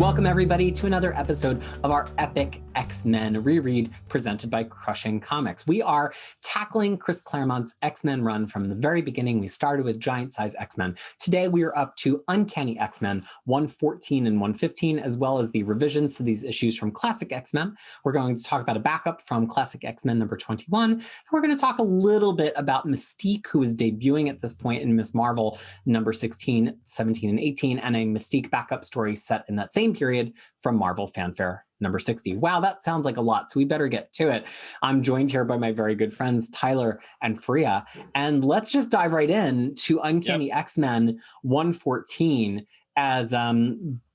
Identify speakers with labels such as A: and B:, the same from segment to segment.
A: Welcome everybody to another episode of our epic X-Men reread presented by Crushing Comics. We are tackling Chris Claremont's X-Men run from the very beginning. We started with Giant Size X-Men. Today we are up to Uncanny X-Men 114 and 115, as well as the revisions to these issues from Classic X-Men. We're going to talk about a backup from Classic X-Men number 21. And we're going to talk a little bit about Mystique, who is debuting at this point in Miss Marvel number 16, 17, and 18, and a Mystique backup story set in that same period from Marvel Fanfare number 60. Wow, that sounds like a lot, so we better get to it. I'm joined here by my very good friends, Tyler and Fariha, and let's just dive right in to Uncanny X-Men 114 as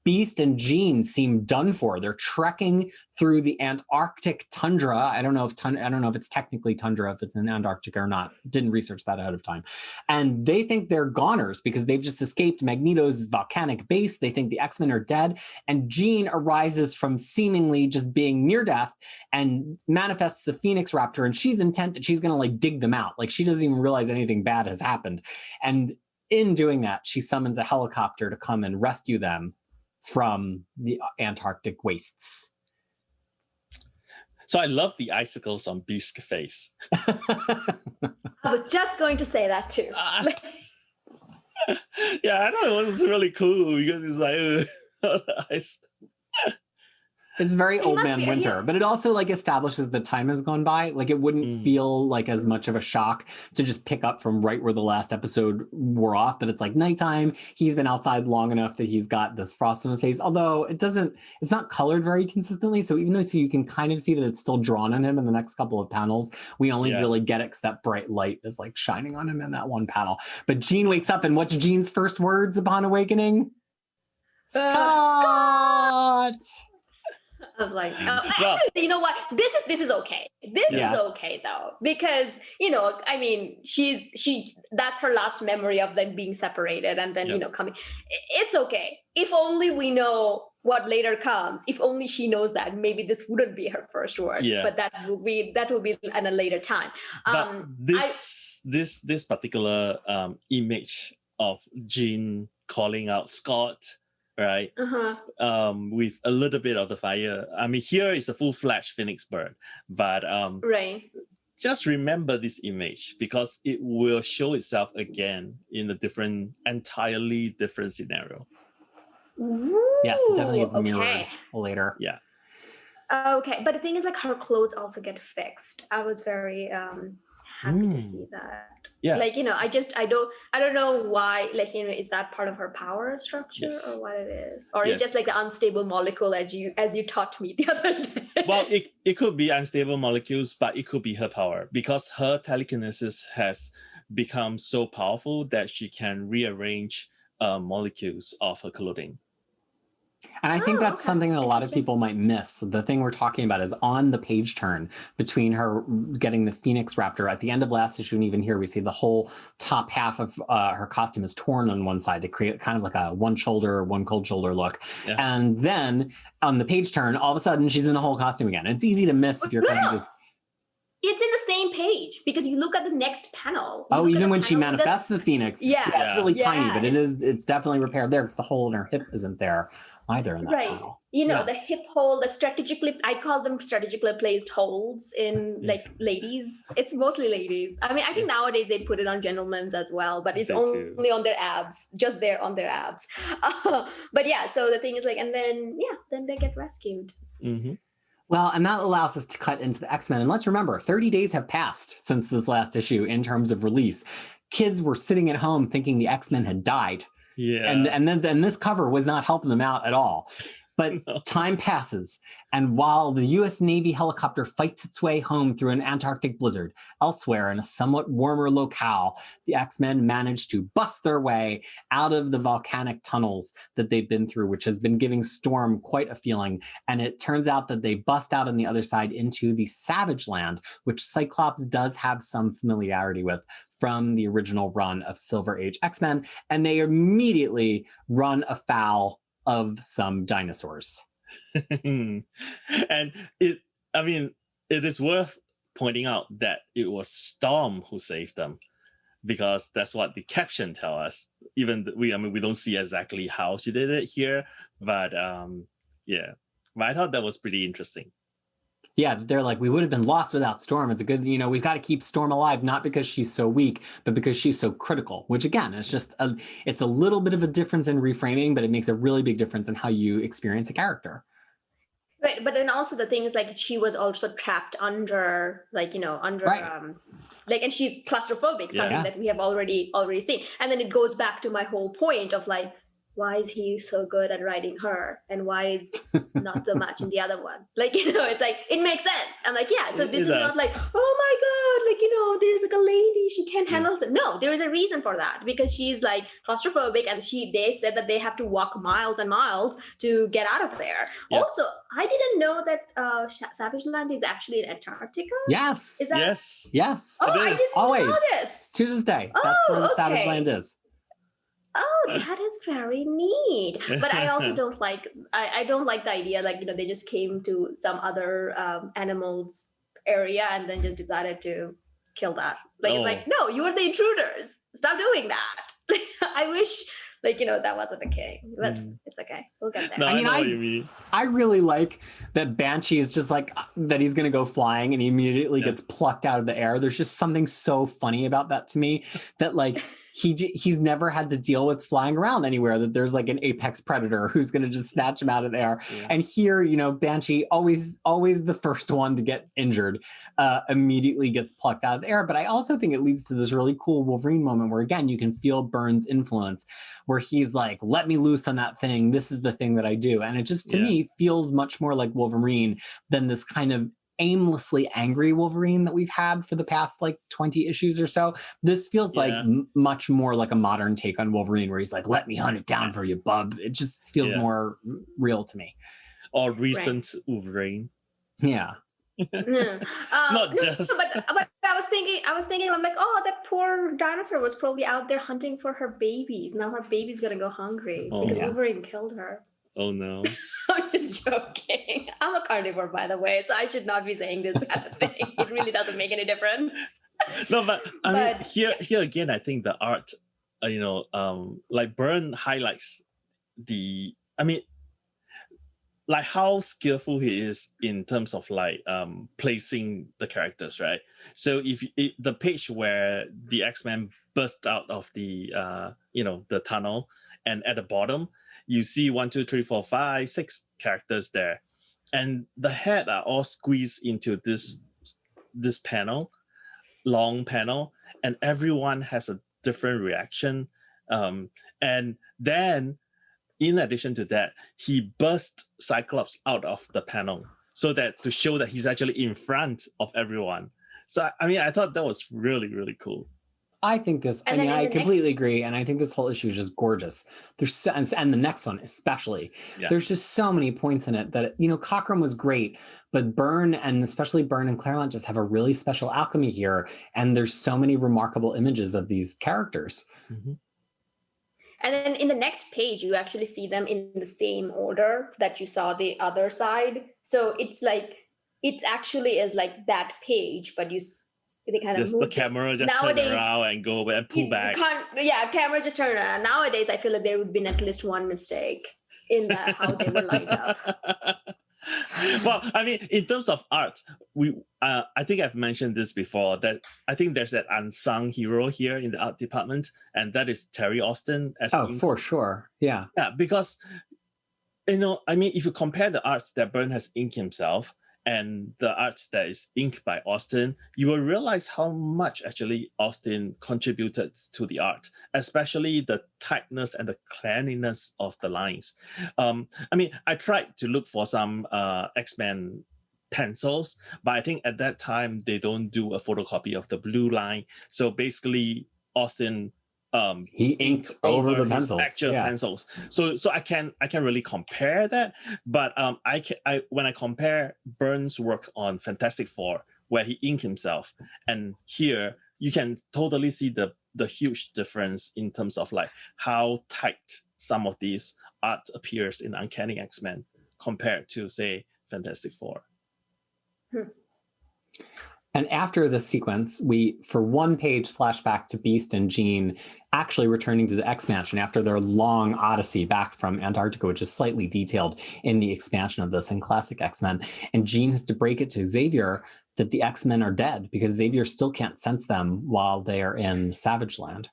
A: Beast and Jean seem done for. They're trekking through the Antarctic tundra. I don't know if it's technically tundra, if it's in Antarctica or not. Didn't research that ahead of time. And they think they're goners because they've just escaped Magneto's volcanic base. They think the X-Men are dead. And Jean arises from seemingly just being near death and manifests the Phoenix Raptor. And she's intent that she's going to like dig them out. Like she doesn't even realize anything bad has happened. And in doing that, she summons a helicopter to come and rescue them from the Antarctic wastes.
B: So I love the icicles on Beast's face.
C: I was just going to say that too.
B: Yeah, I thought it was really cool because it's like ice.
A: It's very old man winter, but it also like establishes the time has gone by. Like it wouldn't feel like as much of a shock to just pick up from right where the last episode wore off, but it's like nighttime. He's been outside long enough that he's got this frost on his face, although it's not colored very consistently. So even though you can kind of see that it's still drawn on him in the next couple of panels, we only really get it because that bright light is like shining on him in that one panel. But Jean wakes up and what's Jean's first words upon awakening? Scott!
C: I was like, actually, you know what? This is okay. This is okay though, because I mean, that's her last memory of them being separated, and then coming. It's okay if only we know what later comes. If only she knows that, maybe this wouldn't be her first word. Yeah. But that will be at a later time.
B: But this particular image of Jean calling out Scott. Right, with a little bit of the fire. I mean, here is a full-fledged Phoenix bird, but just remember this image because it will show itself again in a entirely different scenario.
C: Ooh,
A: yes, it definitely gets mirrored later.
B: Yeah.
C: Okay, but the thing is, like, her clothes also get fixed. I was very happy to see that.
B: Yeah.
C: Like, I don't know why, like, is that part of her power structure or what it is? Or it's just like the unstable molecule as you taught me the other day.
B: Well, it could be unstable molecules, but it could be her power because her telekinesis has become so powerful that she can rearrange molecules of her clothing.
A: And I think that's something that a lot of people might miss. The thing we're talking about is on the page turn between her getting the Phoenix Raptor. At the end of last issue, and even here, we see the whole top half of her costume is torn on one side to create kind of like a one cold shoulder look. Yeah. And then on the page turn, all of a sudden, she's in the whole costume again. It's easy to miss if you're kind of just...
C: It's in the same page because you look at the next panel.
A: Even when she manifests the Phoenix. Yeah, it's really tiny, but it's definitely repaired there because the hole in her hip isn't there either in that panel.
C: The hip hole, I call them strategically placed holes in like ladies. It's mostly ladies. I mean, I think nowadays they put it on gentlemen's as well, but it's only on their abs, just there on their abs. But yeah, so the thing is like, and then they get rescued.
B: Mm-hmm.
A: Well, and that allows us to cut into the X-Men. And let's remember, 30 days have passed since this last issue in terms of release. Kids were sitting at home thinking the X-Men had died.
B: Yeah.
A: And then this cover was not helping them out at all. But time passes, and while the U.S. Navy helicopter fights its way home through an Antarctic blizzard, elsewhere in a somewhat warmer locale, the X-Men manage to bust their way out of the volcanic tunnels that they've been through, which has been giving Storm quite a feeling. And it turns out that they bust out on the other side into the Savage Land, which Cyclops does have some familiarity with from the original run of Silver Age X-Men, and they immediately run afoul of some dinosaurs.
B: And it is worth pointing out that it was Storm who saved them, because that's what the caption tell us. We don't see exactly how she did it here, but Yeah. But I thought that was pretty interesting.
A: Yeah, they're like, we would have been lost without Storm. It's a good, we've got to keep Storm alive, not because she's so weak, but because she's so critical, which again, it's a little bit of a difference in reframing, but it makes a really big difference in how you experience a character.
C: Right, but then also the thing is like she was also trapped under right. And she's claustrophobic, something that we have already seen. And then it goes back to my whole point of like, why is he so good at writing her and why is not so much in the other one? Like, it's like, it makes sense. I'm like, yeah, so this is not like, oh my God, like, there's like a lady, she can't handle it. No, there is a reason for that because she's like claustrophobic and they said that they have to walk miles and miles to get out of there. Yeah. Also, I didn't know that Savage Land is actually in Antarctica.
A: Yes.
C: Is that?
A: Yes.
C: Oh, I didn't know this.
A: To this day, that's where the Savage Land is.
C: Oh, that is very neat. But I also don't like, I don't like the idea, like, they just came to some other animals area and then just decided to kill that. Like, It's like, no, you are the intruders. Stop doing that. I wish, that wasn't the case. It's okay. We'll get there.
B: No, I know what you mean.
A: I really like that Banshee is just like, that he's going to go flying and he immediately gets plucked out of the air. There's just something so funny about that to me that like, he's never had to deal with flying around anywhere, that there's like an apex predator who's going to just snatch him out of the air. Yeah. And here, Banshee, always the first one to get injured, immediately gets plucked out of the air. But I also think it leads to this really cool Wolverine moment where, again, you can feel Byrne's influence, where he's like, let me loose on that thing. This is the thing that I do. And it just, to me, feels much more like Wolverine than this kind of aimlessly angry Wolverine that we've had for the past like 20 issues or so. This feels like much more like a modern take on Wolverine, where he's like, let me hunt it down for you, bub. It just feels more real to me.
B: Or recent Wolverine.
A: Yeah.
B: Not just.
C: But I was thinking, I'm like, oh, that poor dinosaur was probably out there hunting for her babies. Now her baby's gonna go hungry because Wolverine killed her.
B: Oh no.
C: I'm just joking. I'm a carnivore, by the way, so I should not be saying this kind of thing. It really doesn't make any difference.
B: No, but I mean, here again, I think the art, like Byrne highlights like how skillful he is in terms of like placing the characters, right? So the page where the X-Men burst out of the the tunnel, and at the bottom you see 1, 2, 3, 4, 5, 6 characters there, and the head are all squeezed into this long panel, and everyone has a different reaction, and then in addition to that, he burst Cyclops out of the panel to show that he's actually in front of everyone. So I mean, I thought that was really, really cool.
A: I think this, I completely agree. And I think this whole issue is just gorgeous. And the next one, especially, there's just so many points in it that, Cockrum was great, but Byrne, and especially Byrne and Claremont, just have a really special alchemy here. And there's so many remarkable images of these characters.
B: Mm-hmm.
C: And then in the next page, you actually see them in the same order that you saw the other side. So it's like, it actually is like that page, but they kind of
B: the camera just turn around and go and pull back.
C: Camera just turn around. Nowadays, I feel like there would be at least one mistake in that how they were lined up.
B: Well, I mean, in terms of art, I think I've mentioned this before, that I think there's that unsung hero here in the art department, and that is Terry Austin.
A: For sure. Yeah.
B: Yeah, because, I mean, if you compare the art that Byrne has inked himself and the art that is inked by Austin, you will realize how much actually Austin contributed to the art, especially the tightness and the cleanliness of the lines. I mean, I tried to look for some X-Men pencils, but I think at that time they don't do a photocopy of the blue line. So basically, Austin
A: he inked over the pencils,
B: actual pencils. So I can really compare that. But when I compare Byrne's work on Fantastic Four, where he inked himself, and here you can totally see the huge difference in terms of like how tight some of these art appears in Uncanny X-Men compared to, say, Fantastic Four.
A: And after this sequence, we, for one page, flashback to Beast and Jean actually returning to the X-Mansion after their long odyssey back from Antarctica, which is slightly detailed in the expansion of this in classic X-Men. And Jean has to break it to Xavier that the X-Men are dead because Xavier still can't sense them while they are in Savage Land.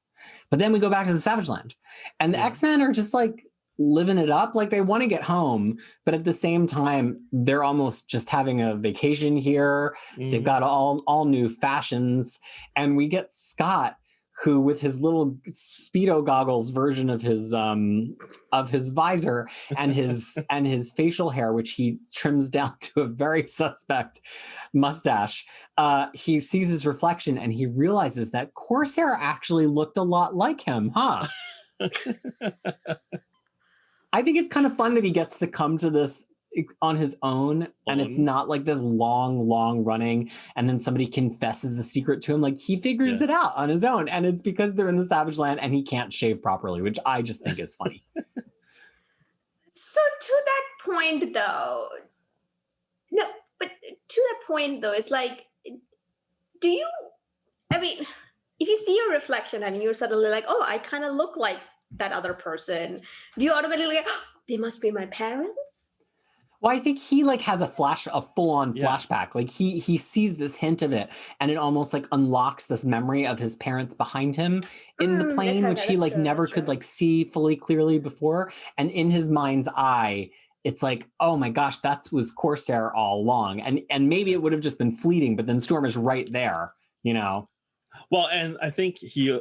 A: But then we go back to the Savage Land, and the X-Men are just like living it up. Like they want to get home, but at the same time, they're almost just having a vacation here. They've got all new fashions. And we get Scott, who with his little Speedo goggles version of his visor and his facial hair, which he trims down to a very suspect mustache, he sees his reflection and he realizes that Corsair actually looked a lot like him, huh? I think it's kind of fun that he gets to come to this on his own, and it's not like this long running, and then somebody confesses the secret to him. Like he figures it out on his own, and it's because they're in the Savage Land and he can't shave properly, which I just think is funny.
C: So to that point, though, it's like, if you see your reflection and you're suddenly like, oh, I kind of look like that other person, do you automatically like, oh, they must be my parents?
A: Well, I think he like has a full-on flashback. Like he sees this hint of it, and it almost like unlocks this memory of his parents behind him in the plane, which he like never could like see fully clearly before. And in his mind's eye, it's like, oh my gosh, that was Corsair all along. And maybe it would have just been fleeting, but then Storm is right there, you know.
B: Well, and I think he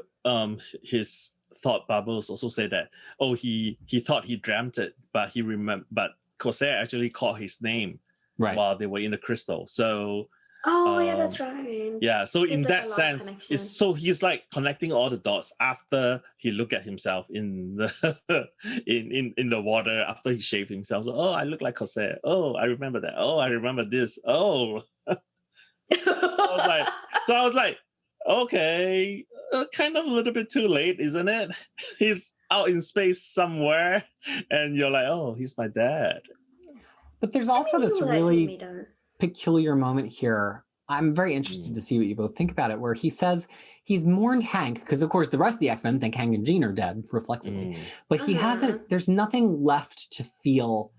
B: his thought bubbles also say that, oh, he thought he dreamt it, but he remember, but Corsair actually called his name while they were in the crystal. So
C: that's right.
B: Yeah, so in that sense, he's like connecting all the dots after he looked at himself in the in the water after he shaved himself. So, oh, I look like Corsair. Oh, I remember that. Oh, I remember this. Oh, so I was like, okay, kind of a little bit too late, isn't it? He's out in space somewhere, and you're like, oh, he's my dad.
A: But there's also this really peculiar moment here. I'm very interested to see what you both think about it, where he says he's mourned Hank, because of course the rest of the X-Men think Hank and Jean are dead, reflexively. But he hasn't, there's nothing left to feel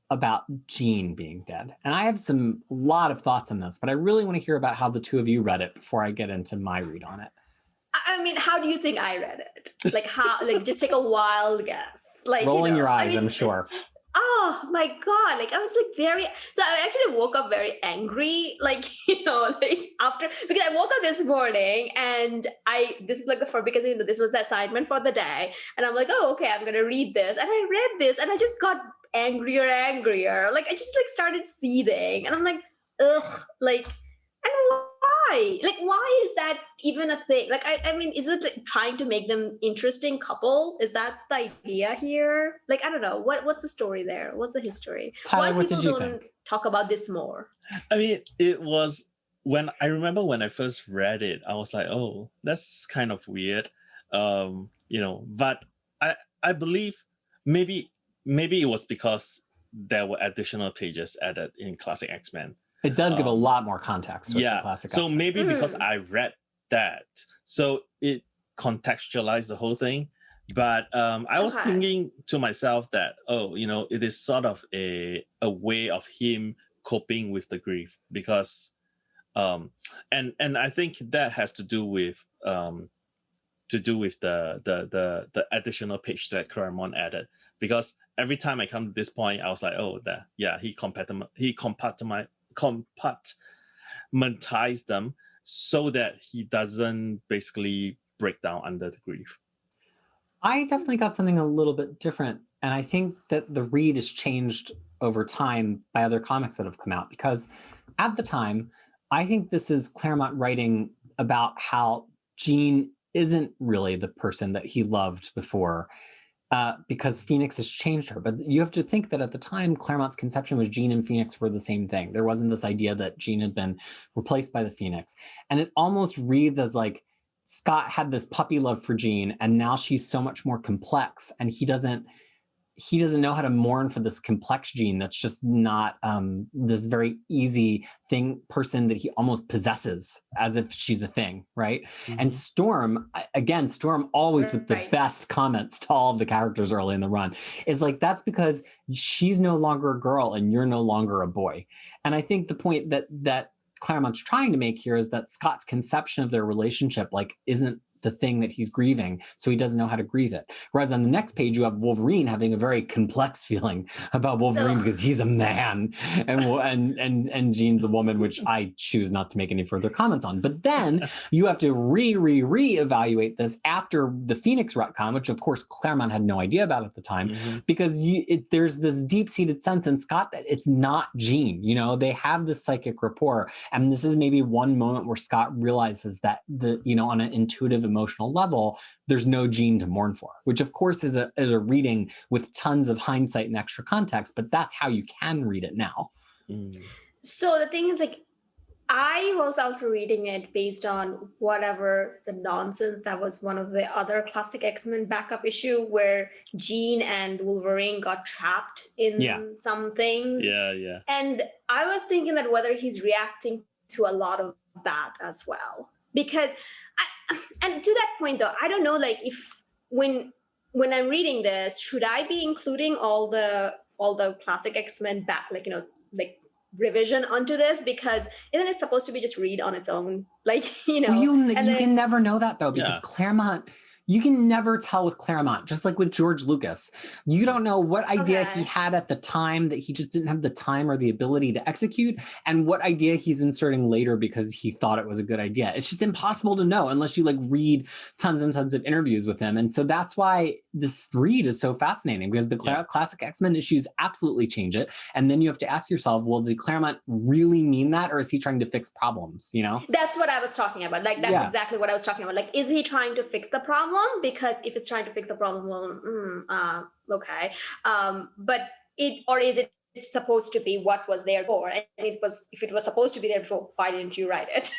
A: about Jean being dead. And I have a lot of thoughts on this, but I really want to hear about how the two of you read it before I get into my read on it.
C: I mean, how do you think I read it? Like how, like just take a wild guess. Like
A: rolling your eyes, I'm sure.
C: Oh my God. Like I was like so I actually woke up very angry, like, like after, because I woke up this morning and this is like because this was the assignment for the day. And I'm like, oh, okay, I'm going to read this. And I read this and I just got angrier. Like I just like started seething and I'm like, ugh, like, I don't know why. Like, why is that even a thing? Like, I mean, is it like trying to make them interesting couple? Is that the idea here? Like, I don't know. What's the story there? What's the history?
A: Tyler,
C: why
A: what
C: people
A: did you
C: don't
A: think?
C: talk about this more?
B: I mean, it was when I first read it, I was like, oh, that's kind of weird. But I believe maybe it was because there were additional pages added in Classic X-Men.
A: It does give a lot more context. With the classic
B: so
A: X-Men.
B: Maybe because I read that, so it contextualized the whole thing. But I was thinking to myself that, it is sort of a way of him coping with the grief, because and I think that has to do with the additional page that Claremont added, because every time I come to this point, I was like, oh, he compartmentalize them so that he doesn't basically break down under the grief.
A: I definitely got something a little bit different, and I think that the read has changed over time by other comics that have come out, because at the time, I think this is Claremont writing about how Jean isn't really the person that he loved before, because Phoenix has changed her. But you have to think that at the time, Claremont's conception was Jean and Phoenix were the same thing. There wasn't this idea that Jean had been replaced by the Phoenix. And it almost reads as like Scott had this puppy love for Jean, and now she's so much more complex, and he doesn't he doesn't know how to mourn for this complex Jean that's just not this very easy person that he almost possesses as if she's a thing, right? And Storm, again, Storm always with the best comments to all of the characters early in the run, is like, that's because she's no longer a girl and you're no longer a boy. And I think the point that Claremont's trying to make here is that Scott's conception of their relationship like isn't the thing that he's grieving, so he doesn't know how to grieve it. Whereas on the next page, you have Wolverine having a very complex feeling about Wolverine because he's a man and Jean's a woman, which I choose not to make any further comments on. But then you have to re-evaluate this after the Phoenix retcon, which of course Claremont had no idea about at the time, because there's this deep-seated sense in Scott that it's not Jean. You know, they have this psychic rapport, and this is maybe one moment where Scott realizes that on an intuitive emotional level, there's no Jean to mourn for, which of course is a reading with tons of hindsight and extra context, but that's how you can read it now.
C: So the thing is, like, I was also reading it based on whatever the nonsense that was one of the other classic X-Men backup issue where Jean and Wolverine got trapped in some things.
B: Yeah.
C: And I was thinking that whether he's reacting to a lot of that as well. Because and to that point though, I don't know, like, if when I'm reading this, should I be including all the classic X-Men back, like, revision onto this? Because isn't it supposed to be just read on its own? Like, you can
A: never know that though, because Claremont, you can never tell with Claremont, just like with George Lucas. You don't know what idea he had at the time that he just didn't have the time or the ability to execute, and what idea he's inserting later because he thought it was a good idea. It's just impossible to know unless you like read tons and tons of interviews with him. And so that's why this read is so fascinating, because the classic X-Men issues absolutely change it. And then you have to ask yourself, well, did Claremont really mean that, or is he trying to fix problems?
C: That's what I was talking about. Like, that's exactly what I was talking about. Like, is he trying to fix the problem? Because if it's trying to fix the problem, well, okay. But is it supposed to be what was there before? And if it was supposed to be there before, why didn't you write it?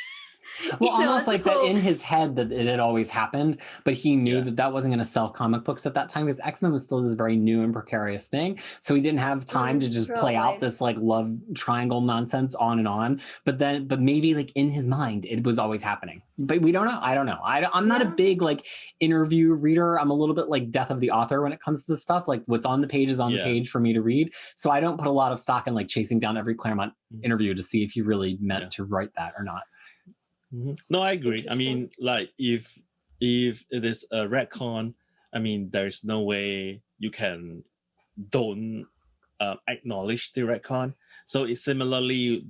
A: Well, almost like that in his head that it had always happened, but he knew that wasn't going to sell comic books at that time, because X-Men was still this very new and precarious thing. So he didn't have time to just play out this like love triangle nonsense on and on. But maybe like in his mind, it was always happening. But we don't know. I don't know. I'm not a big like interview reader. I'm a little bit like death of the author when it comes to this stuff. Like what's on the page is on the page for me to read. So I don't put a lot of stock in like chasing down every Claremont interview to see if he really meant to write that or not.
B: No, I agree. I mean, like if it is a retcon, I mean, there's no way you can don't acknowledge the retcon. So it's similarly,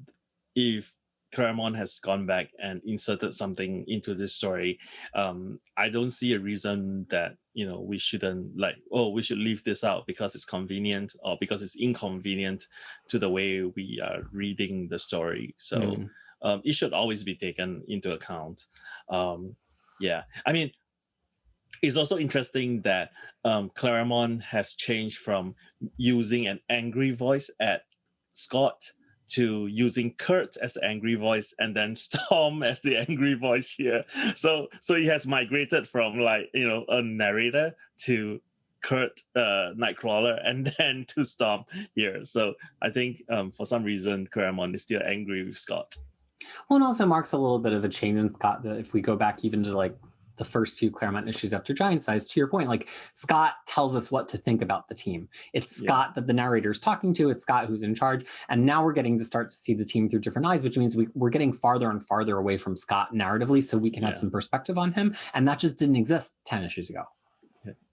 B: if Claremont has gone back and inserted something into this story, I don't see a reason that we shouldn't we should leave this out because it's convenient or because it's inconvenient to the way we are reading the story. So. It should always be taken into account. I mean, it's also interesting that Claremont has changed from using an angry voice at Scott to using Kurt as the angry voice and then Storm as the angry voice here. So he has migrated from a narrator to Kurt, Nightcrawler, and then to Storm here. So I think for some reason Claremont is still angry with Scott.
A: Well, and also marks a little bit of a change in Scott, that if we go back even to like the first few Claremont issues after Giant Size, to your point, like Scott tells us what to think about the team. It's Scott that the narrator is talking to. It's Scott who's in charge. And now we're getting to start to see the team through different eyes, which means we're getting farther and farther away from Scott narratively, so we can have some perspective on him. And that just didn't exist 10 issues ago.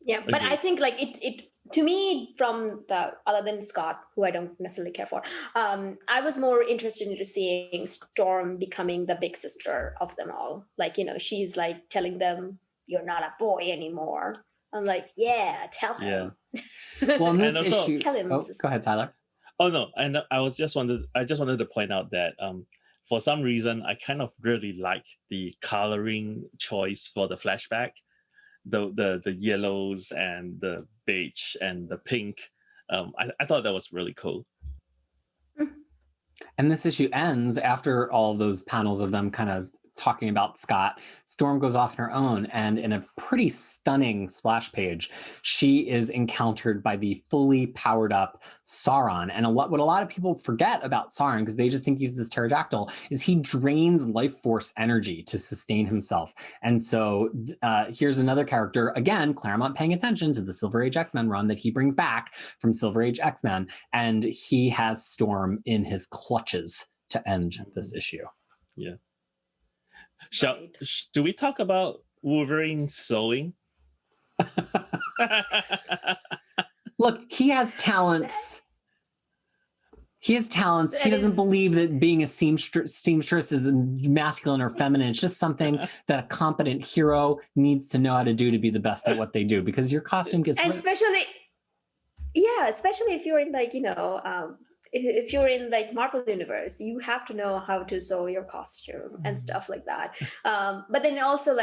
C: Yeah, but I think like it to me, from the other than Scott, who I don't necessarily care for, I was more interested in seeing Storm becoming the big sister of them all. Like, she's like telling them, "You're not a boy anymore." I'm like, yeah, tell him.
A: Yeah. Well, in this issue,
C: tell him.
A: Go ahead, Tyler.
B: Oh no, and I just wanted to point out that for some reason I kind of really like the coloring choice for the flashback. The yellows and the beige and the pink. I thought that was really cool.
A: And this issue ends after all of those panels of them kind of talking about Scott, Storm goes off on her own, and in a pretty stunning splash page, she is encountered by the fully powered up Sauron. And what a lot of people forget about Sauron, because they just think he's this pterodactyl, is he drains life force energy to sustain himself. And so here's another character, again, Claremont paying attention to the Silver Age X-Men run that he brings back from Silver Age X-Men, and he has Storm in his clutches to end this issue.
B: Yeah. Should we talk about Wolverine sewing?
A: Look, he has talents. He doesn't believe that being a seamstress is masculine or feminine. It's just something that a competent hero needs to know how to do to be the best at what they do, because your costume gets...
C: And especially if you're in if you're in Marvel universe, you have to know how to sew your costume and stuff like that. But then also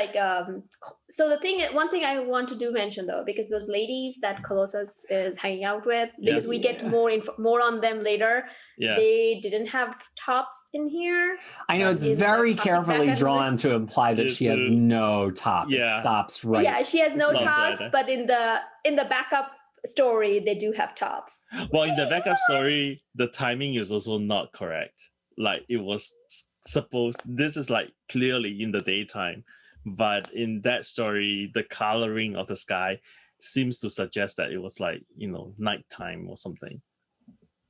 C: so one thing I want to mention though, because those ladies that Colossus is hanging out with, because we get more on them later. Yeah. They didn't have tops in here.
A: I know it's very carefully drawn to imply that she has no top. Yeah. It stops right.
C: Yeah, she has no tops, but in the backup story they do have tops.
B: Well, in the backup story the timing is also not correct. It was supposed, this is clearly in the daytime, but in that story the coloring of the sky seems to suggest that it was nighttime or something.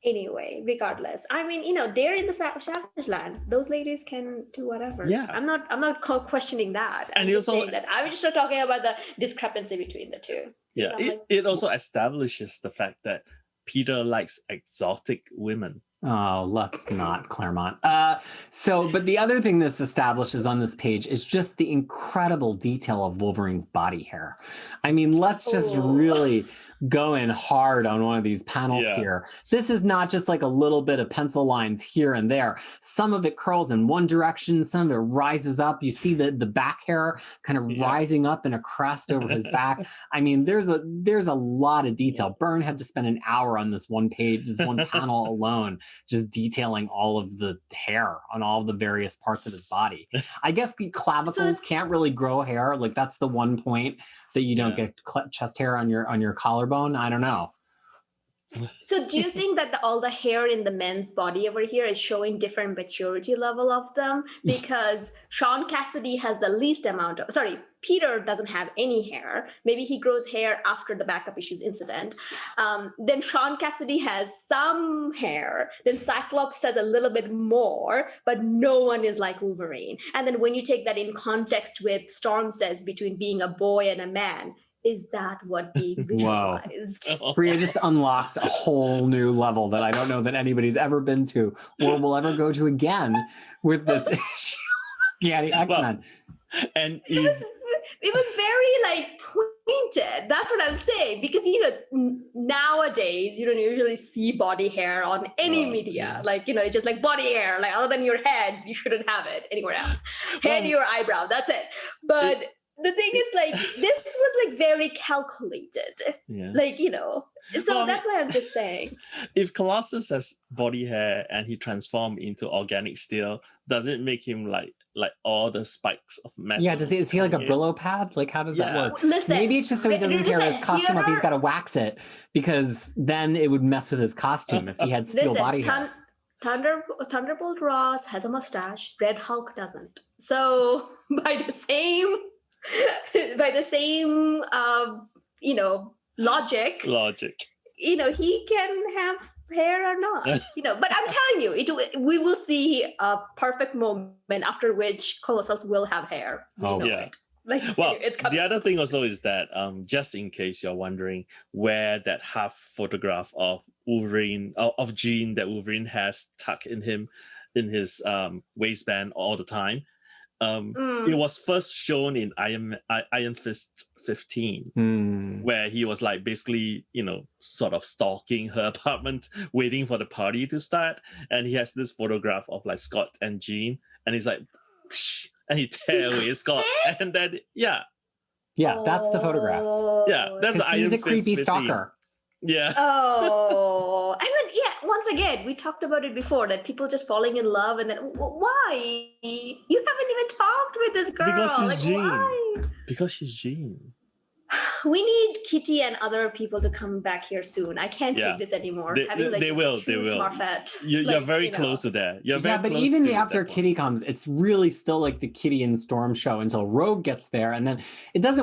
C: Anyway, regardless, I mean, they're in the Savage Land. Those ladies can do whatever. Yeah, I'm not questioning that. And I'm just saying that I was just talking about the discrepancy between the two.
B: Yeah, it also establishes the fact that Peter likes exotic women.
A: Oh, let's not, Claremont. But the other thing this establishes on this page is just the incredible detail of Wolverine's body hair. I mean, let's just really go in hard on one of these panels here. This is not just a little bit of pencil lines here and there. Some of it curls in one direction, some of it rises up. You see the back hair kind of rising up in a crest over his back. I mean, there's a lot of detail. Byrne had to spend an hour on this one page, this one panel alone, just detailing all of the hair on all of the various parts of his body. I guess the clavicles can't really grow hair. That's the one point that you don't get chest hair on your collarbone. I don't know.
C: So do you think that all the hair in the men's body over here is showing different maturity level of them? Because Sean Cassidy has the least amount of, Peter doesn't have any hair. Maybe he grows hair after the backup issues incident. Then Sean Cassidy has some hair. Then Cyclops has a little bit more, but no one is like Wolverine. And then when you take that in context with Storm says between being a boy and a man, is that what being visualized?
A: Priya just unlocked a whole new level that I don't know that anybody's ever been to or will ever go to again with this issue. Yeah, the X-Men.
B: And
C: it was very pointed. That's what I'm saying, because nowadays you don't usually see body hair on any media. It's just body hair. Other than your head, you shouldn't have it anywhere else. Head, your eyebrow. That's it. But the thing is, this was very calculated. Yeah. So that's why I'm just saying.
B: If Colossus has body hair and he transformed into organic steel, does it make him like all the spikes of metal?
A: Yeah, is he like a Brillo pad? How does that work? Listen, maybe it's just so he doesn't tear his costume up. He's got to wax it, because then it would mess with his costume if he had steel body hair.
C: Thunderbolt Ross has a mustache. Red Hulk doesn't. So by the same logic, he can have hair or not, but I'm telling you, we will see a perfect moment after which Colossus will have hair.
B: It's coming. The other thing also is that just in case you're wondering where that half photograph of Wolverine, of Jean that Wolverine has tucked in his waistband all the time, it was first shown in Iron Fist 15, where he was basically, sort of stalking her apartment, waiting for the party to start. And he has this photograph of Scott and Jean, and he's and he tear away Scott. And then,
A: yeah, that's the photograph.
B: Yeah, that's the Iron Fist.
A: He's a creepy
B: 15.
A: Stalker.
B: Yeah.
C: Oh, and then yeah, once again, we talked about it before, that people just falling in love, and then why? You haven't even talked with this girl.
B: Because she's
C: like,
B: Jean.
C: why?
B: Because she's Jean.
C: We need Kitty and other people to come back here soon. I can't take this anymore.
B: They will.
C: Smurfette.
B: You're very close to that.
A: But even after Kitty comes, it's really still like the Kitty and Storm show until Rogue gets there, and then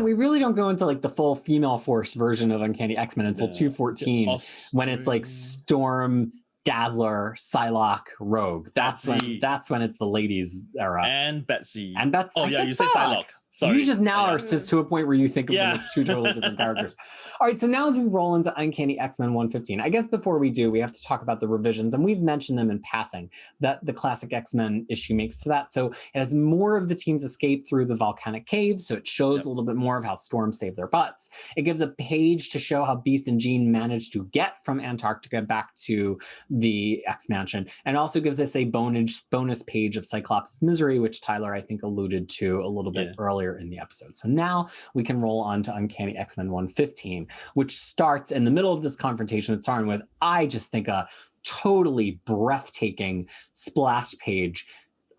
A: we really don't go into like the full female force version of Uncanny X-Men until 214, when it's like Storm, Dazzler, Psylocke, Rogue. That's when it's the ladies era.
B: And Betsy.
A: Oh
B: yeah, you say Psylocke. Sorry.
A: You just now are just to a point where you think of them as two totally different characters. All right, so now as we roll into Uncanny X-Men 115, I guess before we do, we have to talk about the revisions, and we've mentioned them in passing, that the classic X-Men issue makes to that. So it has more of the team's escape through the volcanic cave, so it shows a little bit more of how Storm saved their butts. It gives a page to show how Beast and Jean managed to get from Antarctica back to the X-Mansion, and also gives us a bonus page of Cyclops' misery, which Tyler, I think, alluded to a little bit earlier in the episode. So now we can roll on to Uncanny X-Men 115, which starts in the middle of this confrontation with Sauron with, I just think, a totally breathtaking splash page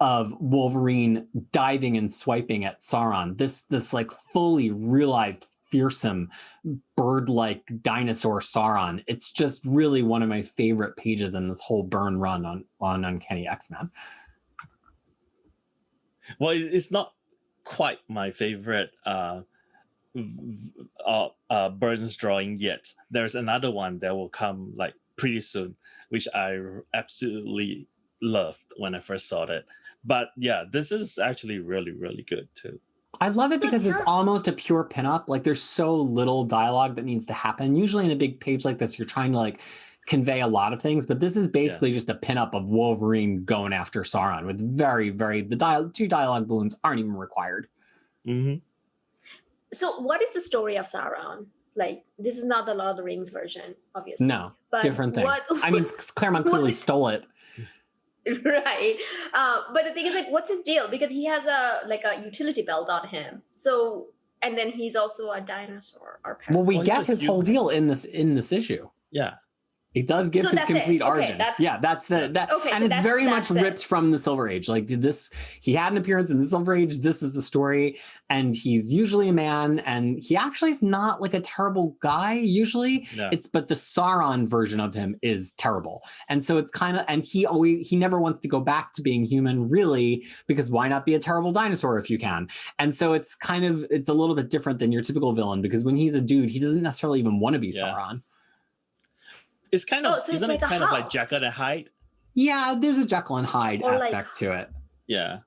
A: of Wolverine diving and swiping at Sauron. This like fully realized fearsome bird-like dinosaur Sauron. It's just really one of my favorite pages in this whole Byrne run on Uncanny X-Men.
B: Well, it's not quite my favorite Byrne's drawing yet. There's another one that will come like pretty soon, which I absolutely loved when I first saw it. But yeah, this is actually really, really good too.
A: I love it because it's almost a pure pinup. Like there's so little dialogue that needs to happen. Usually in a big page like this, you're trying to like convey a lot of things, but this is basically just a pinup of Wolverine going after Sauron with two dialogue balloons aren't even required.
B: Mm-hmm.
C: So what is the story of Sauron? Like, this is not the Lord of the Rings version, obviously.
A: No, but different thing. I mean, Claremont clearly stole it.
C: Right. But the thing is, like, what's his deal? Because he has a utility belt on him. So, and then he's also a dinosaur.
A: Well, we get his whole deal in this issue.
B: Yeah.
A: It does give his complete origin. That's and it's very much ripped from the Silver Age. Like this, he had an appearance in the Silver Age. This is the story, and he's usually a man, and he actually is not like a terrible guy. Usually, but the Sauron version of him is terrible, and so it's kind of, and he never wants to go back to being human, really, because why not be a terrible dinosaur if you can? And so it's a little bit different than your typical villain, because when he's a dude, he doesn't necessarily even want to be Sauron.
B: It's kind of, isn't it kind of like Jekyll and Hyde?
A: Yeah, there's a Jekyll and Hyde aspect to it.
B: Yeah,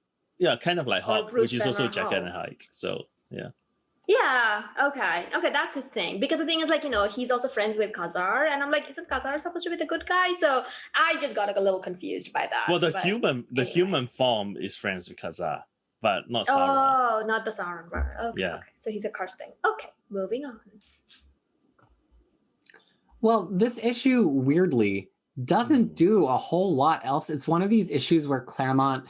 B: kind of like Hulk, which is also Jekyll and Hyde. So, yeah.
C: Yeah, okay, that's his thing. Because the thing is, like, he's also friends with Ka-Zar, and I'm like, isn't Ka-Zar supposed to be the good guy? So I just got a little confused by that.
B: Well, the human form is friends with Ka-Zar, but not Sauron.
C: Oh, not the Sauron part. Okay. So he's a cursed thing. Okay, moving on.
A: Well, this issue, weirdly, doesn't do a whole lot else. It's one of these issues where Claremont,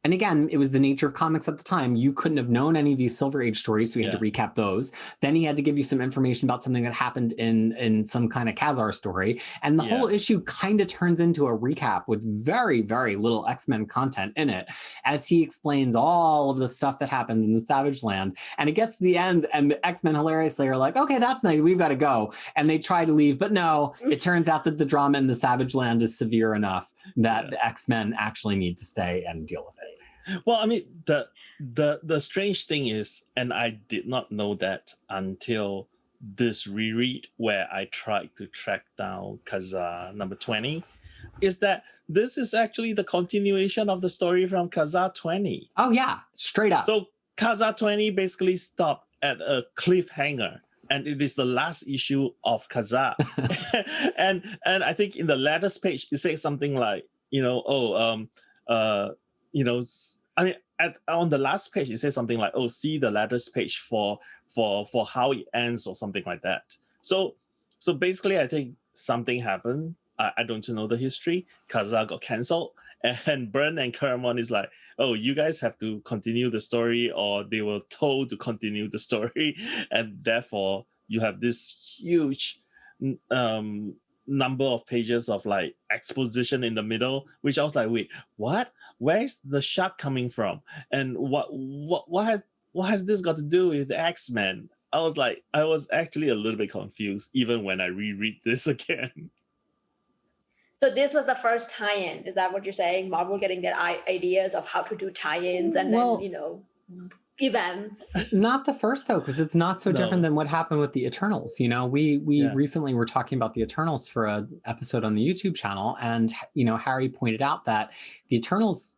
A: and again, it was the nature of comics at the time. You couldn't have known any of these Silver Age stories, so he had to recap those. Then he had to give you some information about something that happened in some kind of Ka-Zar story. And the whole issue kind of turns into a recap with very, very little X-Men content in it, as he explains all of the stuff that happened in the Savage Land. And it gets to the end, and the X-Men hilariously are like, okay, that's nice, we've got to go. And they try to leave, but no, it turns out that the drama in the Savage Land is severe enough that the X-Men actually need to stay and deal with it.
B: Well, I mean, the strange thing is, and I did not know that until this reread where I tried to track down Ka-Zar number 20, is that this is actually the continuation of the story from Ka-Zar 20.
A: Oh yeah, straight up.
B: So Ka-Zar 20 basically stopped at a cliffhanger, and it is the last issue of Ka-Zar. and I think in the letters page it says something like, I mean, on the last page, it says something like, see the letters page for how it ends or something like that. So basically, I think something happened. I don't know the history. Ka-Zar got cancelled, and Byrne and Claremont is like, you guys have to continue the story, or they were told to continue the story, and therefore you have this huge number of pages of like exposition in the middle, which I was like, wait, what? Where's the shark coming from? And what has this got to do with the X-Men? I was actually a little bit confused even when I reread this again.
C: So this was the first tie-in. Is that what you're saying? Marvel getting their ideas of how to do tie-ins and then, you know, events.
A: Not the first though, because it's not so different than what happened with the Eternals. You know, we recently were talking about the Eternals for an episode on the YouTube channel, and you know, Harry pointed out that the Eternals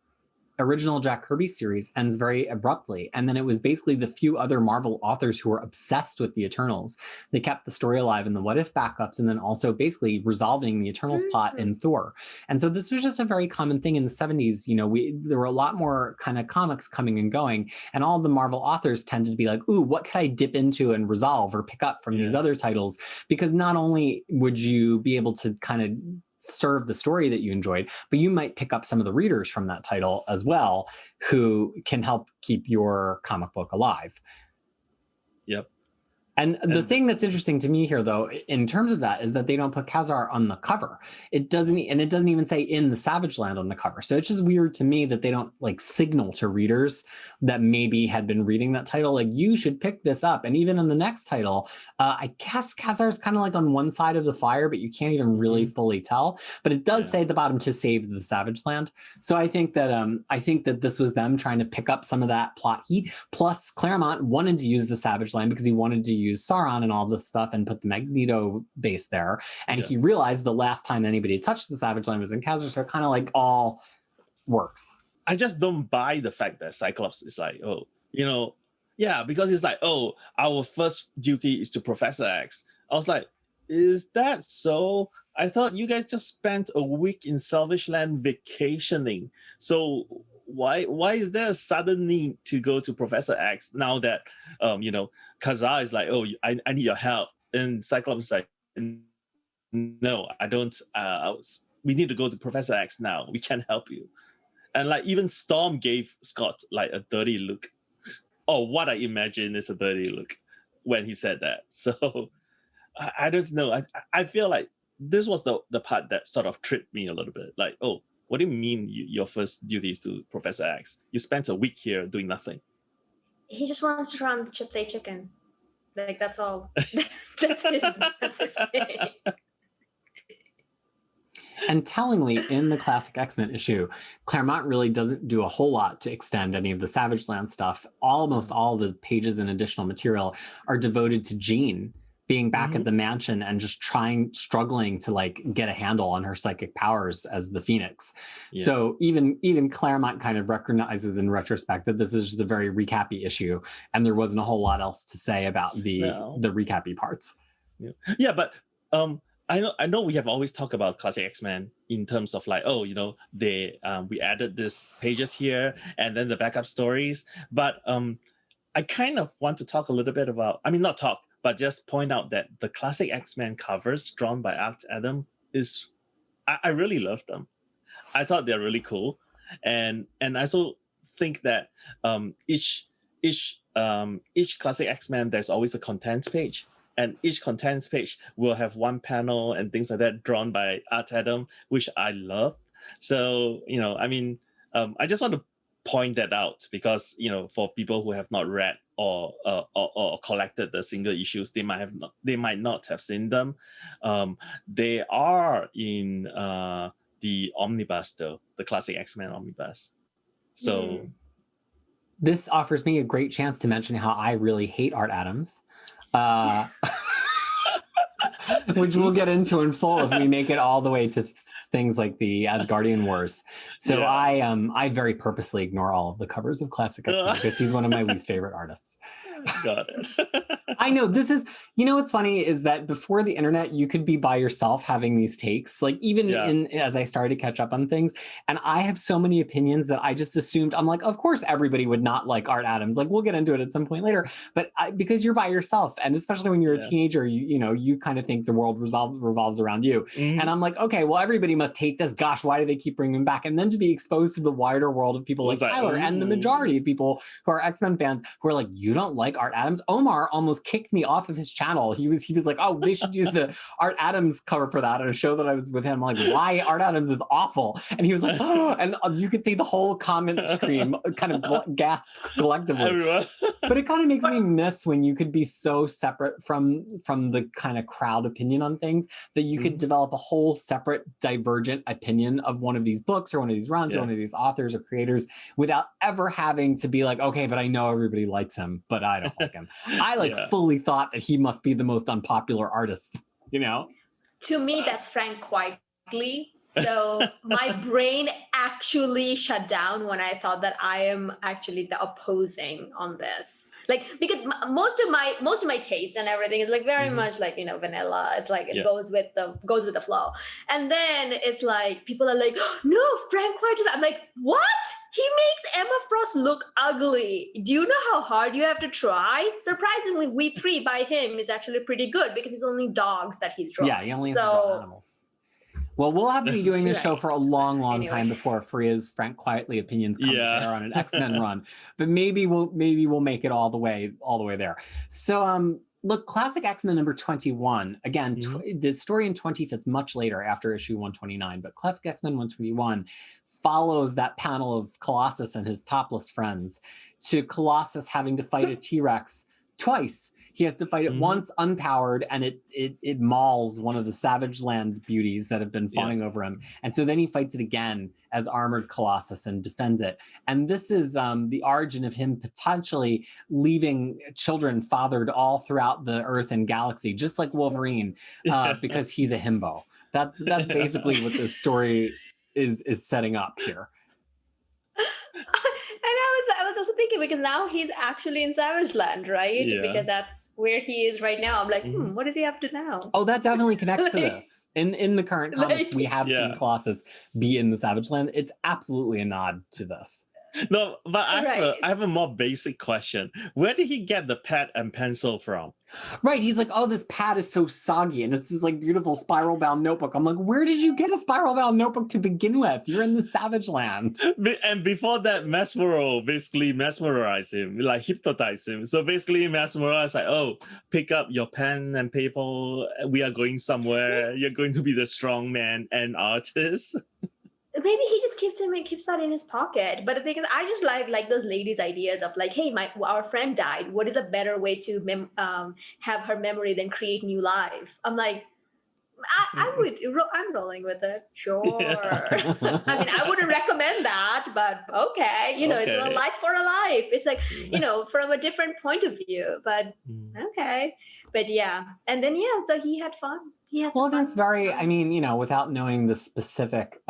A: original Jack Kirby series ends very abruptly, and then it was basically the few other Marvel authors who were obsessed with the Eternals. They kept the story alive in the What If backups, and then also basically resolving the Eternals plot in Thor. And so this was just a very common thing in the 70s. You know, there were a lot more kind of comics coming and going, and all the Marvel authors tended to be like, ooh, what could I dip into and resolve or pick up from these other titles? Because not only would you be able to kind of serve the story that you enjoyed, but you might pick up some of the readers from that title as well who can help keep your comic book alive.
B: Yep.
A: And the thing that's interesting to me here, though, in terms of that, is that they don't put Ka-Zar on the cover. It doesn't even say in the Savage Land on the cover. So it's just weird to me that they don't like signal to readers that maybe had been reading that title, like, you should pick this up. And even in the next title, I guess Ka-Zar is kind of like on one side of the fire, but you can't even really fully tell. But it does say at the bottom to save the Savage Land. So I think that this was them trying to pick up some of that plot heat. Plus, Claremont wanted to use the Savage Land because he wanted to use Sauron and all this stuff and put the Magneto base there. And he realized the last time anybody touched the Savage Land was in Ka-Zar, so it kind of like all works.
B: I just don't buy the fact that Cyclops is like, oh, you know, because it's like, oh, our first duty is to Professor X. I was like, is that so? I thought you guys just spent a week in Savage Land vacationing. So why is there a sudden need to go to Professor X now that you know, Ka-Zar is like, oh, I need your help, and Cyclops is like, no, I don't. We need to go to Professor X now. We can't help you. And like even Storm gave Scott like a dirty look, or what I imagine is a dirty look when he said that. So I don't know. I feel like this was the part that sort of tripped me a little bit. Like, oh, what do you mean your first duty is to Professor X? You spent a week here doing nothing.
C: He just wants to run the Chick-fil-A chicken. Like, that's all. that's his thing.
A: And tellingly, in the classic X-Men issue, Claremont really doesn't do a whole lot to extend any of the Savage Land stuff. Almost all the pages and additional material are devoted to Jean being back at the mansion and just struggling to like get a handle on her psychic powers as the Phoenix. Yeah. So even Claremont kind of recognizes in retrospect that this is just a very recappy issue, and there wasn't a whole lot else to say about the recappy parts.
B: Yeah, but I know we have always talked about classic X-Men in terms of like, oh, you know, we added this pages here and then the backup stories, but I kind of want to talk a little bit about, I mean, not talk, but just point out that the classic X-Men covers drawn by Art Adam I really love them. I thought they're really cool, and I also think that each classic X-Men, there's always a contents page, and each contents page will have one panel and things like that drawn by Art Adam, which I love. So, you know, I mean, I just want to point that out because, you know, for people who have not read or collected the single issues, they might not have seen them. They are in the omnibus though, the classic X-Men omnibus. So
A: this offers me a great chance to mention how I really hate Art Adams. Which we'll get into in full if we make it all the way to things like the Asgardian Wars. So I very purposely ignore all of the covers of classic X-Men because he's one of my least favorite artists.
B: Got it.
A: I know this is, you know, what's funny is that before the internet, you could be by yourself having these takes, like even as I started to catch up on things, and I have so many opinions that I just assumed, I'm like, of course everybody would not like Art Adams. Like, we'll get into it at some point later, but because you're by yourself, and especially when you're a teenager, you know, you kind of think the world revolves around you. And I'm like, okay, well, everybody must hate this. Gosh, why do they keep bringing him back? And then to be exposed to the wider world of people like Tyler and the majority of people who are X-Men fans who are like, you don't like Art Adams? Omar almost kicked me off of his channel. He was like, oh, they should use the Art Adams cover for that on a show that I was with him. I'm like, why? Art Adams is awful. And he was like, oh, and you could see the whole comment stream kind of gasp collectively. But it kind of makes me miss when you could be so separate from the kind of crowd opinion on things that you could develop a whole separate divergent opinion of one of these books or one of these runs or one of these authors or creators without ever having to be like, okay, but I know everybody likes him, but I don't like him. I fully thought that he must be the most unpopular artist, you know?
C: To me, that's Frank Quitely. So my brain actually shut down when I thought that I am actually the opposing on this. Like, because most of my taste and everything is like very much like, vanilla. It's like it goes with the flow. And then it's like people are like, oh, no, Frank White is. I'm like, what? He makes Emma Frost look ugly. Do you know how hard you have to try? Surprisingly, We Three by him is actually pretty good because it's only dogs that he's drawn.
A: Yeah, he only has to draw animals. Well, we'll have to be doing this show for a long time before Fariha's Frank Quietly opinions come to bear on an X-Men run. But maybe we'll make it all the way there. So look, Classic X-Men number 21. Again, the story in 20 fits much later after issue 129, but Classic X-Men 121 follows that panel of Colossus and his topless friends to Colossus having to fight a T-Rex twice. He has to fight it once unpowered, and it mauls one of the Savage Land beauties that have been fawning over him. And so then he fights it again as armored Colossus and defends it. And this is the origin of him potentially leaving children fathered all throughout the Earth and galaxy, just like Wolverine, because he's a himbo. That's basically what this story is setting up here.
C: And I was also thinking, because now he's actually in Savage Land, right? Yeah. Because that's where he is right now. I'm like, what does he have to now?
A: Oh, that definitely connects to this. In the current comics, we have seen Colossus be in the Savage Land. It's absolutely a nod to this.
B: No, but I have a more basic question. Where did he get the pad and pencil from?
A: Right, he's like, oh, this pad is so soggy, and it's this like beautiful spiral bound notebook. I'm like, where did you get a spiral bound notebook to begin with? You're in the Savage Land.
B: And before that, Mesmero basically mesmerized him, like hypnotized him. So basically, Mesmero is like, oh, pick up your pen and paper. We are going somewhere. You're going to be the strong man and artist.
C: Maybe he just keeps that in his pocket. But the thing is, I just like those ladies' ideas of like, hey, our friend died. What is a better way to have her memory than create new life? I'm like, I'm rolling with it. Sure. I mean, I wouldn't recommend that, but okay. It's a life for a life. It's like, from a different point of view, but okay. But yeah. And then, so he had fun.
A: Well, that's very, I mean, without knowing the specific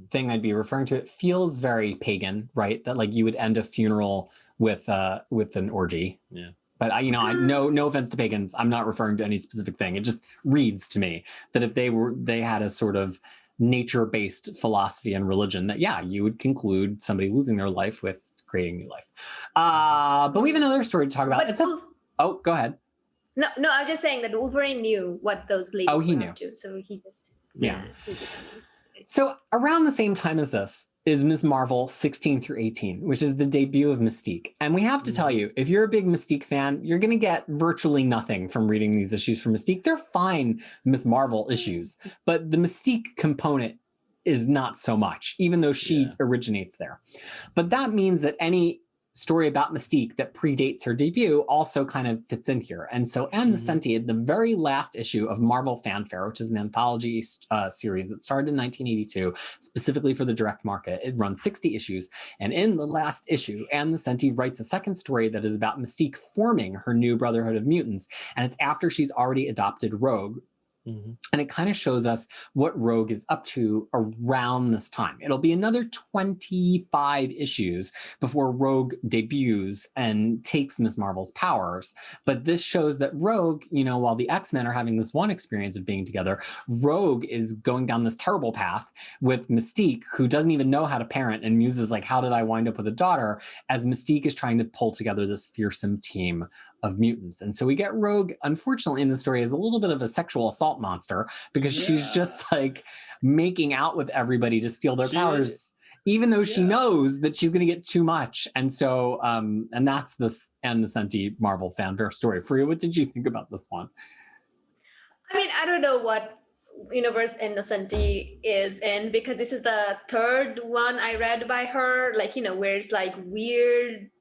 A: thing I'd be referring to, it feels very pagan, right? That like you would end a funeral with an orgy. Yeah. But I no offense to pagans, I'm not referring to any specific thing. It just reads to me that if they had a sort of nature-based philosophy and religion, that you would conclude somebody losing their life with creating new life. But we have another story to talk about. Go ahead.
C: No, I was just saying that Wolverine knew what those ladies were up to, so he just
A: So around the same time as this is Ms. Marvel 16 through 18, which is the debut of Mystique. And we have to tell you, if you're a big Mystique fan, you're going to get virtually nothing from reading these issues from Mystique. They're fine Ms. Marvel issues, but the Mystique component is not so much, even though she originates there. But that means that any story about Mystique that predates her debut also kind of fits in here. And so Ann Nocenti, the very last issue of Marvel Fanfare, which is an anthology series that started in 1982, specifically for the direct market. It runs 60 issues. And in the last issue, Ann Nocenti writes a second story that is about Mystique forming her new Brotherhood of Mutants. And it's after she's already adopted Rogue. And it kind of shows us what Rogue is up to around this time. It'll be another 25 issues before Rogue debuts and takes Ms. Marvel's powers. But this shows that Rogue, while the X-Men are having this one experience of being together, Rogue is going down this terrible path with Mystique, who doesn't even know how to parent, and muses like, how did I wind up with a daughter? As Mystique is trying to pull together this fearsome team of mutants. And so we get Rogue, unfortunately, in the story as a little bit of a sexual assault monster because she's just like making out with everybody to steal their powers, even though she knows that she's going to get too much. And so, and that's this Ann Nocenti Marvel Fanfare story. Fariha, what did you think about this one?
C: I mean, I don't know what universe Ann Nocenti is in, because this is the third one I read by her, like, you know, where it's like weird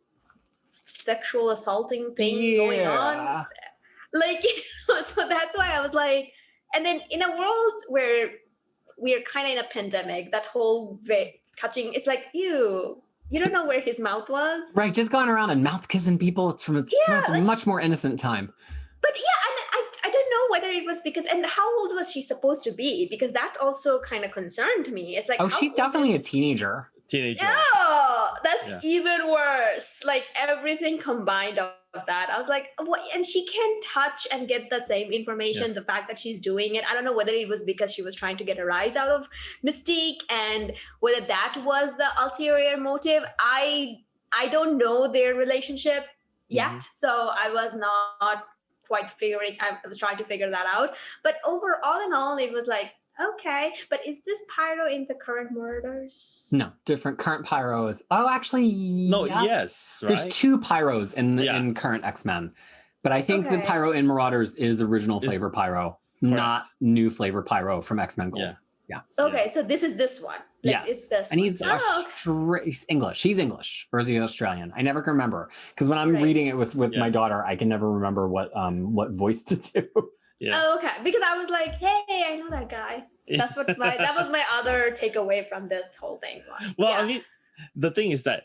C: sexual assaulting thing going on. Like, so that's why I was like, and then in a world where we're kind of in a pandemic, that whole touching, it's like, ew, you don't know where his mouth was.
A: Right, just going around and mouth kissing people. It's from a much more innocent time.
C: But yeah, and I don't know whether it was because, and how old was she supposed to be? Because that also kind of concerned me. It's like,
A: oh, she's definitely a teenager.
C: Oh, that's even worse. Like everything combined of that. I was like, what? And she can't touch and get that same information. The fact that she's doing it, I don't know whether it was because she was trying to get a rise out of Mystique, and whether that was the ulterior motive. I don't know their relationship yet, so I was not quite I was trying to figure that out. But overall in all, it was like, okay, but is this Pyro in the current Marauders?
A: No, different. Current Pyro is... Oh, actually,
B: yes. Right?
A: There's two Pyros in current X-Men. But I think the Pyro in Marauders is original flavor Pyro, not new flavor Pyro from X-Men Gold. Yeah.
C: Okay, so this is this one. Like,
A: yes.
C: It's this
A: and
C: one.
A: He's English. He's English. Or is he Australian? I never can remember. Because when I'm reading it with my daughter, I can never remember what voice to do.
C: Oh, okay. Because I was like, hey, I know that guy. That's what that was my other takeaway from this whole thing was.
B: Well, I mean, the thing is that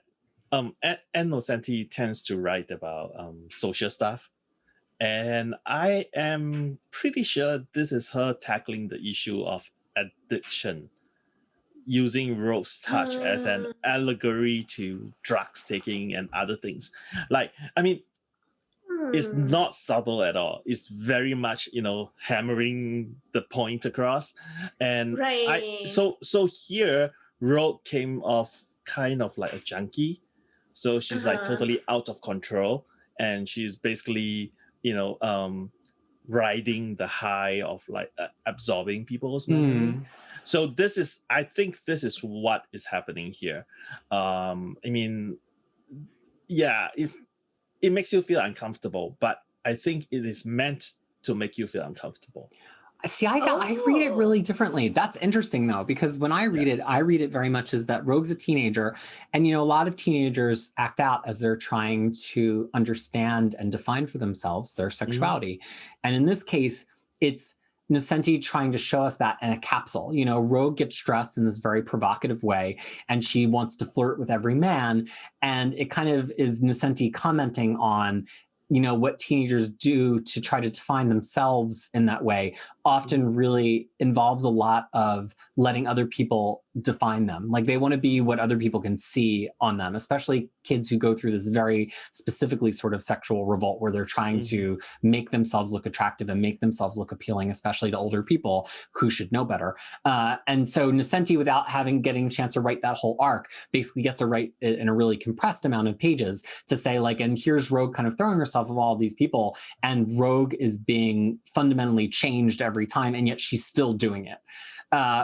B: Ann Nocenti tends to write about social stuff. And I am pretty sure this is her tackling the issue of addiction, using Rogue's touch as an allegory to drugs taking and other things. Like, I mean, it's not subtle at all. It's very much, hammering the point across. And so here, Rogue came off kind of like a junkie. So she's like totally out of control. And she's basically, riding the high of like absorbing people's memory. So I think this is what is happening here. I mean, it makes you feel uncomfortable, but I think it is meant to make you feel uncomfortable.
A: See, I read it really differently. That's interesting, though, because when I read it very much as that Rogue's a teenager. And, a lot of teenagers act out as they're trying to understand and define for themselves their sexuality. And in this case, it's Nocenti trying to show us that in a capsule. Rogue gets dressed in this very provocative way, and she wants to flirt with every man. And it kind of is Nocenti commenting on, what teenagers do to try to define themselves in that way often really involves a lot of letting other people define them. Like they want to be what other people can see on them, especially kids who go through this very specifically sort of sexual revolt where they're trying to make themselves look attractive and make themselves look appealing, especially to older people who should know better. And so Nocenti, without getting a chance to write that whole arc, basically gets to write it in a really compressed amount of pages to say like, and here's Rogue kind of throwing herself of all these people, and Rogue is being fundamentally changed every time, and yet she's still doing it.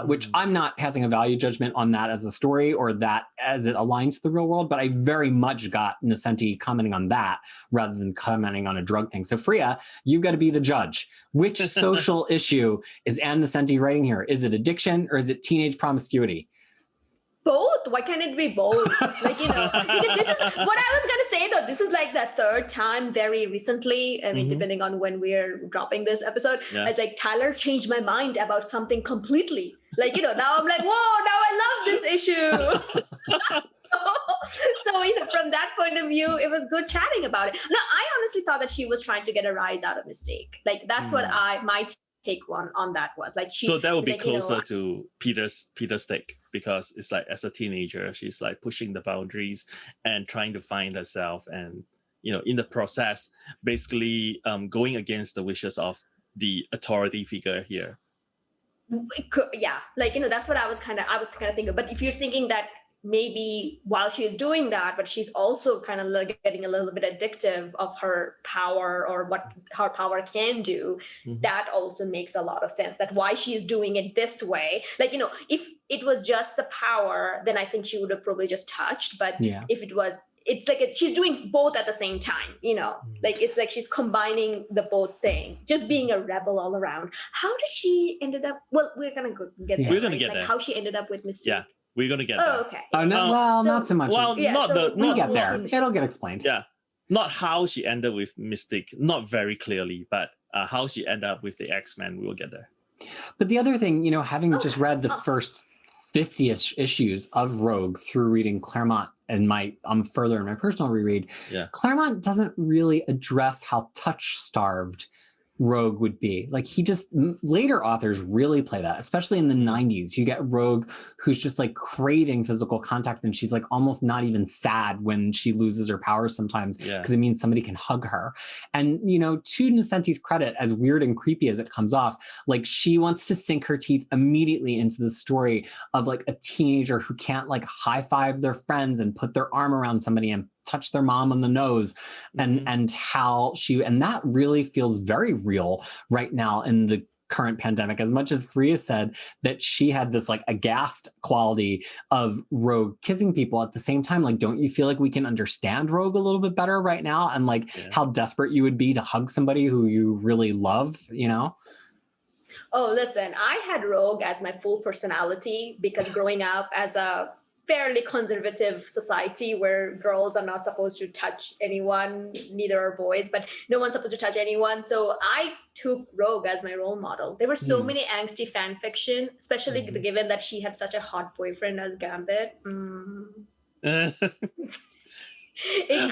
A: Which I'm not passing a value judgment on that as a story or that as it aligns to the real world, but I very much got Nocenti commenting on that rather than commenting on a drug thing. So Fariha, you've got to be the judge. Which social issue is Ann Nocenti writing here? Is it addiction or is it teenage promiscuity?
C: Both. Why can't it be both? Like, because this is what I was going to say, though. This is like the third time very recently. I mean, depending on when we're dropping this episode, it's like Tyler changed my mind about something completely. Like, now I'm like, whoa, now I love this issue. So, from that point of view, it was good chatting about it. No, I honestly thought that she was trying to get a rise out of Mystique. Like, that's what my take on that was. Like,
B: so that would be like, closer to Peter's take, because it's like as a teenager, she's like pushing the boundaries and trying to find herself, and in the process, basically going against the wishes of the authority figure here.
C: Like, that's what I was kind of thinking. But if you're thinking that maybe while she is doing that, but she's also kind of like getting a little bit addictive of her power or what her power can do. That also makes a lot of sense, that why she is doing it this way. Like, you know, if it was just the power, then I think she would have probably just touched. But if it was, it's like she's doing both at the same time, you know, like it's like she's combining the both thing, just being a rebel all around. How did she ended up? Well, we're gonna get there.
B: We're gonna get
C: like
B: there.
C: How she ended up with Mystique.
B: Yeah, we're gonna get there.
C: Oh, okay.
A: Oh no, well, not so much.
B: Well,
A: we'll get there. It'll get explained.
B: Yeah, not how she ended with Mystique, not very clearly, but how she ended up with the X-Men. We will get there.
A: But the other thing, you know, having just read the first 50-ish issues of Rogue through reading Claremont and further in my personal reread, Claremont doesn't really address how touch-starved Rogue would be. Like later authors really play that, especially in the 90s. You get Rogue who's just like craving physical contact, and she's like almost not even sad when she loses her powers sometimes, because it means somebody can hug her. And, you know, to Nocenti's credit, as weird and creepy as it comes off, like she wants to sink her teeth immediately into the story of like a teenager who can't like high five their friends and put their arm around somebody and touch their mom on the nose, and how and that really feels very real right now in the current pandemic. As much as Fariha said that she had this like aghast quality of Rogue kissing people, at the same time, like, don't you feel like we can understand Rogue a little bit better right now, and like how desperate you would be to hug somebody who you really love, you know?
C: Oh, listen, I had Rogue as my full personality because growing up as a fairly conservative society where girls are not supposed to touch anyone, neither are boys, but no one's supposed to touch anyone. So I took Rogue as my role model. There were so many angsty fan fiction, especially given that she had such a hot boyfriend as Gambit. It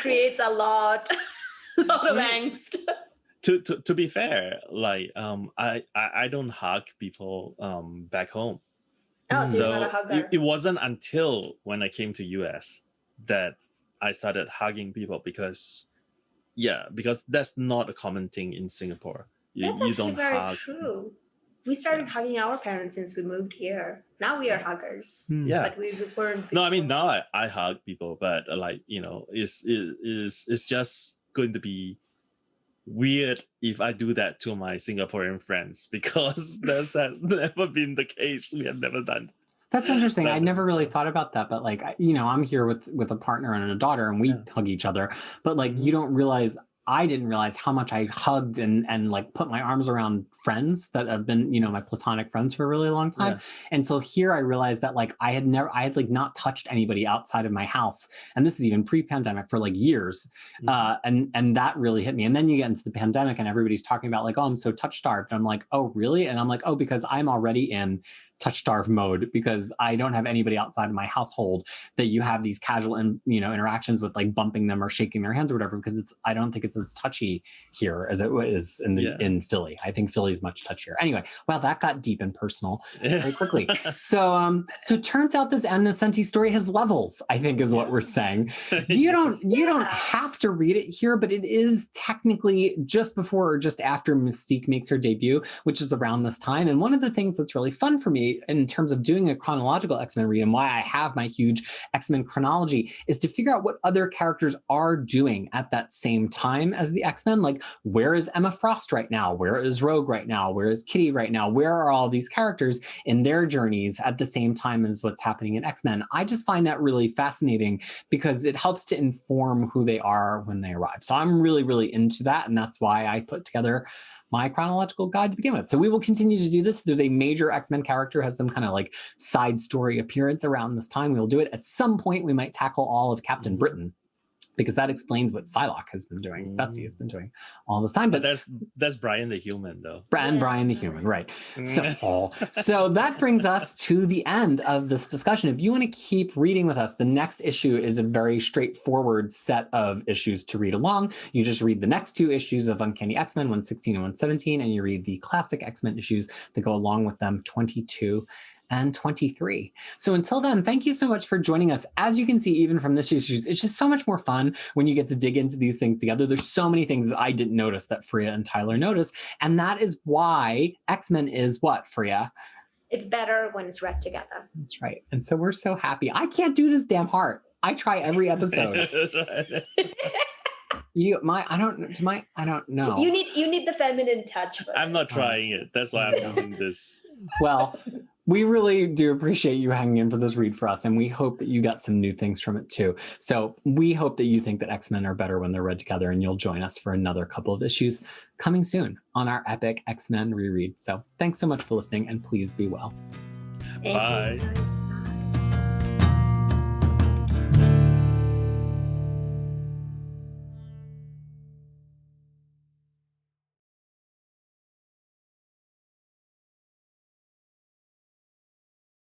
C: creates a lot of angst.
B: To be fair, like I don't hug people back home.
C: Oh, so you're not a hugger.
B: It wasn't until when I came to US that I started hugging people, because that's not a common thing in Singapore.
C: That's actually very true. We started hugging our parents since we moved here. Now we are huggers. But we weren't before.
B: No, I mean, now I hug people, but like, you know, it's just going to be weird if I do that to my Singaporean friends, because that has never been the case. We have never done.
A: That's interesting. I never really thought about that, but like, you know, I'm here with a partner and a daughter, and we hug each other, but like, you don't realize, I didn't realize how much I hugged and like put my arms around friends that have been, you know, my platonic friends for a really long time. And so here I realized that like I had like not touched anybody outside of my house. And this is even pre-pandemic, for like years. And that really hit me. And then you get into the pandemic and everybody's talking about like, oh, I'm so touch starved. And I'm like, oh, really? And I'm like, oh, because I'm already in touch starve mode, because I don't have anybody outside of my household that you have these casual interactions with, like bumping them or shaking their hands or whatever, because I don't think it's as touchy here as it is in Philly. I think Philly's much touchier. Anyway, well, that got deep and personal very quickly. So it turns out this Nocenti story has levels, I think is what we're saying. You don't have to read it here, but it is technically just before or just after Mystique makes her debut, which is around this time. And one of the things that's really fun for me in terms of doing a chronological X-Men read, and why I have my huge X-Men chronology, is to figure out what other characters are doing at that same time as the X-Men. Like, where is Emma Frost right now? Where is Rogue right now? Where is Kitty right now? Where are all these characters in their journeys at the same time as what's happening in X-Men? I just find that really fascinating, because it helps to inform who they are when they arrive. So I'm really, really into that, and that's why I put together my chronological guide to begin with. So we will continue to do this. If there's a major X-Men character has some kind of like side story appearance around this time, we'll do it. At some point, we might tackle all of Captain Britain, because that explains what Psylocke has been doing, Betsy has been doing all this time. But
B: that's Brian the Human, though.
A: Brian the Human, right. So that brings us to the end of this discussion. If you want to keep reading with us, the next issue is a very straightforward set of issues to read along. You just read the next two issues of Uncanny X-Men, 116 and 117, and you read the classic X-Men issues that go along with them, 22 and 23. So until then, thank you so much for joining us. As you can see, even from this issue, it's just so much more fun when you get to dig into these things together. There's so many things that I didn't notice that Fariha and Tyler noticed. And that is why X-Men is what, Fariha?
C: It's better when it's read together.
A: That's right. And so we're so happy. I can't do this damn heart. I try every episode. I don't know.
C: You need the feminine touch for
B: I'm not trying it. That's why I'm using this.
A: Well, we really do appreciate you hanging in for this read for us, and we hope that you got some new things from it too. So we hope that you think that X-Men are better when they're read together, and you'll join us for another couple of issues coming soon on our epic X-Men reread. So thanks so much for listening, and please be well.
C: Thank you.
B: Bye.